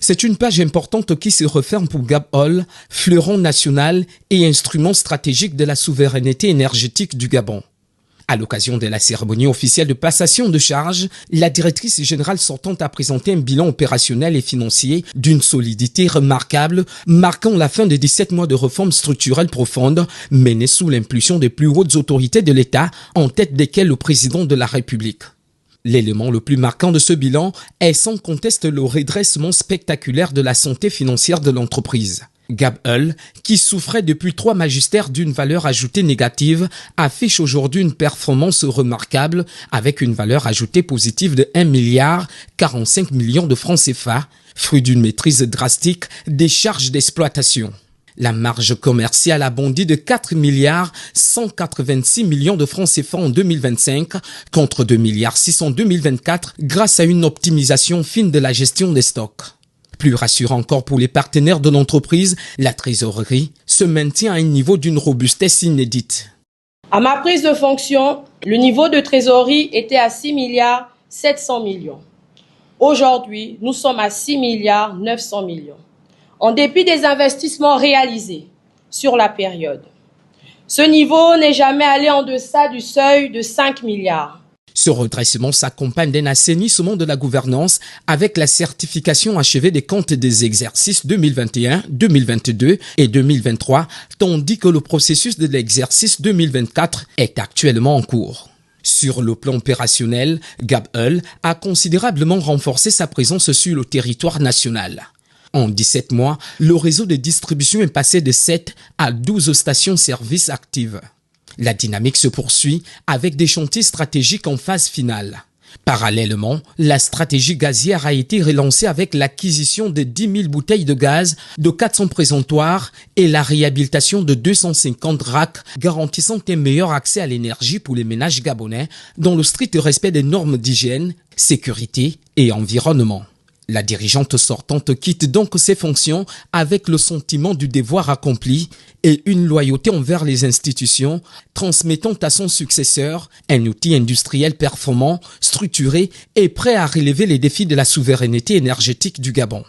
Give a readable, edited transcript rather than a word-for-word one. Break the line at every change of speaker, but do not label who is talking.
C'est une page importante qui se referme pour Gabol, fleuron national et instrument stratégique de la souveraineté énergétique du Gabon. À l'occasion de la cérémonie officielle de passation de charges, la directrice générale sortante a présenté un bilan opérationnel et financier d'une solidité remarquable, marquant la fin de 17 mois de réformes structurelles profondes menées sous l'impulsion des plus hautes autorités de l'État, en tête desquelles le président de la République. L'élément le plus marquant de ce bilan est sans conteste le redressement spectaculaire de la santé financière de l'entreprise. Gabol, qui souffrait depuis 3 magistères d'une valeur ajoutée négative, affiche aujourd'hui une performance remarquable avec une valeur ajoutée positive de 1,45 milliard de francs CFA, fruit d'une maîtrise drastique des charges d'exploitation. La marge commerciale a bondi de 4,186 milliards de francs CFA en 2025 contre 2,6 milliards en 2024 grâce à une optimisation fine de la gestion des stocks. Plus rassurant encore pour les partenaires de l'entreprise, la trésorerie se maintient à un niveau d'une robustesse inédite.
À ma prise de fonction, le niveau de trésorerie était à 6 milliards 700 millions. Aujourd'hui, nous sommes à 6 milliards 900 millions. En dépit des investissements réalisés sur la période, ce niveau n'est jamais allé en deçà du seuil de 5 milliards.
Ce redressement s'accompagne d'un assainissement de la gouvernance avec la certification achevée des comptes des exercices 2021, 2022 et 2023, tandis que le processus de l'exercice 2024 est actuellement en cours. Sur le plan opérationnel, Gabol a considérablement renforcé sa présence sur le territoire national. En 17 mois, le réseau de distribution est passé de 7 à 12 stations-service actives. La dynamique se poursuit avec des chantiers stratégiques en phase finale. Parallèlement, la stratégie gazière a été relancée avec l'acquisition de 10 000 bouteilles de gaz, de 400 présentoirs et la réhabilitation de 250 racks garantissant un meilleur accès à l'énergie pour les ménages gabonais dans le strict respect des normes d'hygiène, sécurité et environnement. La dirigeante sortante quitte donc ses fonctions avec le sentiment du devoir accompli et une loyauté envers les institutions, transmettant à son successeur un outil industriel performant, structuré et prêt à relever les défis de la souveraineté énergétique du Gabon.